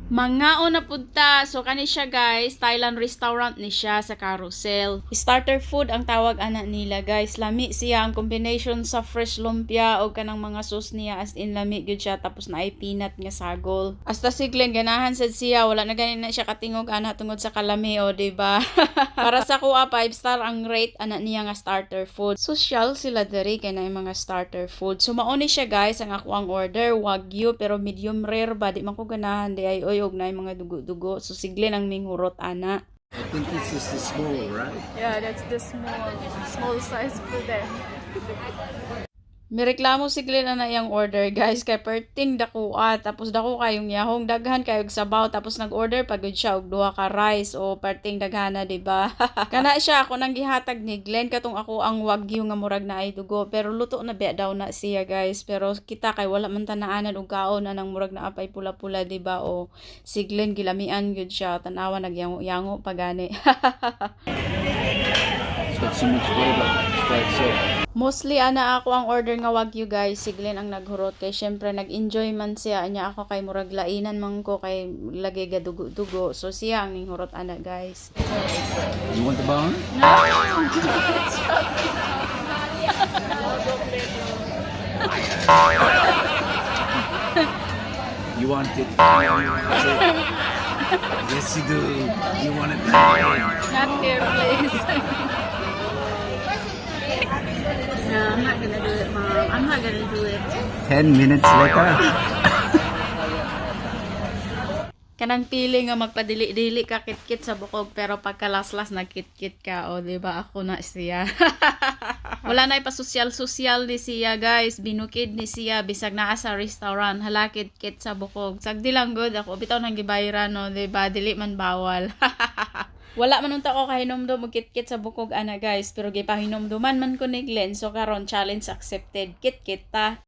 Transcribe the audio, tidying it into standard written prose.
Mga na punta. So kani siya guys, Thailand restaurant ni siya sa Carousel. Starter food ang tawag ana nila guys. Lami siya ang combination sa fresh lumpia o kanang mga sauce niya, as in lami gyud siya, tapos na ay peanut nga sagol. Hasta siglen ganahan sad siya, wala na ganin na siya katingog ana tungod sa kalami, o diba? Para sa kuha 5 star ang rate ana niya nga starter food. Social sila diri kay na mga starter food. So mauni siya guys ang ako ang order, wagyu pero medium rare ba, di man ko ganahan di ay og na mga dugo-dugo. So siglen ang minghurot ana. I think this is the small, right? Yeah, that's the small size for them. Mireklamo sigli na na iyang order guys kay perting dakuha, tapos dako kayong yahong daghan kayog sabaw, tapos nag-order pagod siya og duha ka rice o perting daghana, di ba? Kana siya ako nang gihatag ni Glenn katong ako ang wagyu nga murag na ay dugo, pero luto na ba daw na siya guys, pero kita kay wala man tanaanan og kaon na nang murag na apay pula-pula, di ba? O si Glenn gilamian gyud siya, tanawa nagyango-yango pagani. It's got so much flavor. It's like so. Mostly ana ako ang order nga wagyu guys, si Glenn ang naghurot kay syempre nag-enjoy man siya anya, ako kay murag lainan man ko kay lagi ga dugo-dugo, so siya ang ninghurot ana guys. You want the bone? You want it? Yes, you do. You want it? Not here, please. No, I'm not gonna do it, Mom. I'm not gonna do it. 10 minutes later. Kanang pili nga magpadili-dili ka kit-kit sa bukog, pero pagkalaslas nagkit-kit ka, o diba ako na siya. Wala na ipasosyal-sosyal ni siya guys, binukid ni siya bisag naa sa restaurant, hala kit-kit sa bukog. Sagdi lang good ako, bitaw nang gibayran, no, diba, dili man bawal. Wala man unta ko kahinomdom og kit-kit sa bukog ana guys, pero gipahinomduman man ko ni Glenn, so karon challenge accepted, kit-kit ta.